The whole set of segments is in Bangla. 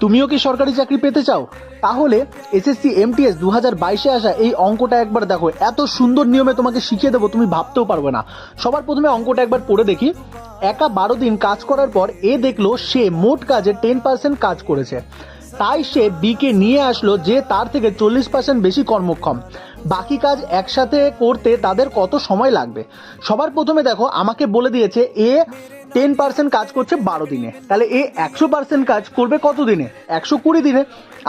তুমিও কি সরকারি চাকরি পেতে চাও? তাহলে এসএসসি এমটিএস 2022-এ আসা এই অঙ্কটা একবার দেখো, এত সুন্দর নিয়মে তোমাকে শিখিয়ে দেবো তুমি ভাবতেও পারবে না। সবার প্রথমে অঙ্কটা একবার পড়ে দেখি। একা 12 দিন কাজ করার পর এ দেখলো সে মোট কাজে 10% কাজ করেছে, তাই সে বি কে নিয়ে আসলো যে তার থেকে 40% বেশি কর্মক্ষম। বাকি কাজ একসাথে করতে তাদের কত সময় লাগবে? সবার প্রথমে দেখো আমাকে বলে দিয়েছে এ 10% কাজ করছে 12 দিনে, তাহলে এ 100% কাজ করবে কত দিনে? 120 দিনে।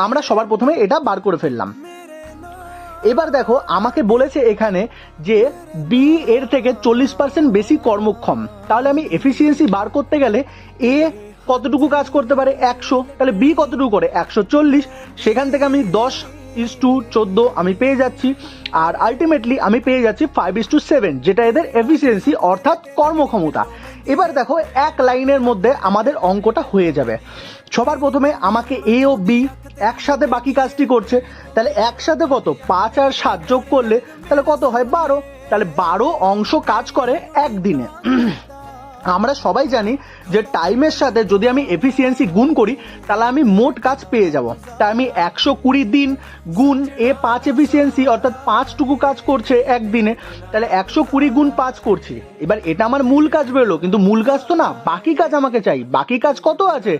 আমরা সবার প্রথমে এটা বার করে ফেললাম। এবার দেখো আমাকে বলেছে এখানে যে বি এর থেকে 40% বেশি কর্মক্ষম, তাহলে আমি এফিসিয়েন্সি বার করতে গেলে এ কতটুকু কাজ করতে পারে? 100, তাহলে বি কতটুকু করে? 140। সেখান থেকে আমি 10:14 আমি পেয়ে যাচ্ছি, আর আলটিমেটলি আমি পেয়ে যাচ্ছি 5:7, যেটা এদের এফিসিয়েন্সি অর্থাৎ কর্মক্ষমতা। এবার দেখো এক লাইনের মধ্যে আমাদের অঙ্কটা হয়ে যাবে। সবার প্রথমে আমাকে এ ও বি একসাথে বাকি কাজটি করছে, তাহলে একসাথে কত? 5 আর 7 যোগ করলে তাহলে কত হয়? 12। তাহলে 12 অংশ কাজ করে একদিনে। আমরা সবাই জানি যে টাইমের সাথে যদি আমি এফিসিয়েন্সি গুণ করি তাহলে আমি মোট কাজ পেয়ে যাব। তাই আমি 120 দিন গুণ এ 5 এফিসিয়েন্সি অর্থাৎ 5টুকু কাজ করছে একদিনে, তাহলে 120 গুণ 5 করছি। এবার এটা আমার মূল কাজ বেরোলো, কিন্তু মূল কাজ তো না, বাকি কাজ আমাকে চাই। বাকি কাজ কত আছে?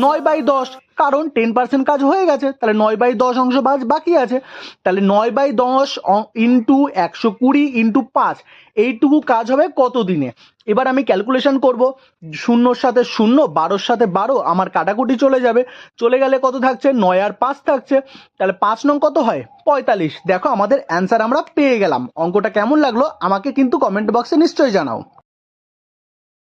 9/10, কারণ 10% কাজ হয়ে গেছে, তাহলে 9/10 অংশ বাকি আছে। তাহলে 9/10 ইন্টু 120 ইন্টু 5, এইটুকু কাজ হবে কত দিনে? এবার আমি ক্যালকুলেশন করব। 0-র সাথে 0, 12-র সাথে 12, আমার কাটাকুটি চলে যাবে। চলে গেলে কত থাকছে? 9 আর 5 থাকছে, তাহলে 5 নং কত হয়? 45। দেখো আমাদের অ্যান্সার আমরা পেয়ে গেলাম। অঙ্কটা কেমন লাগলো আমাকে কিন্তু কমেন্ট বক্সে নিশ্চয়ই জানাও।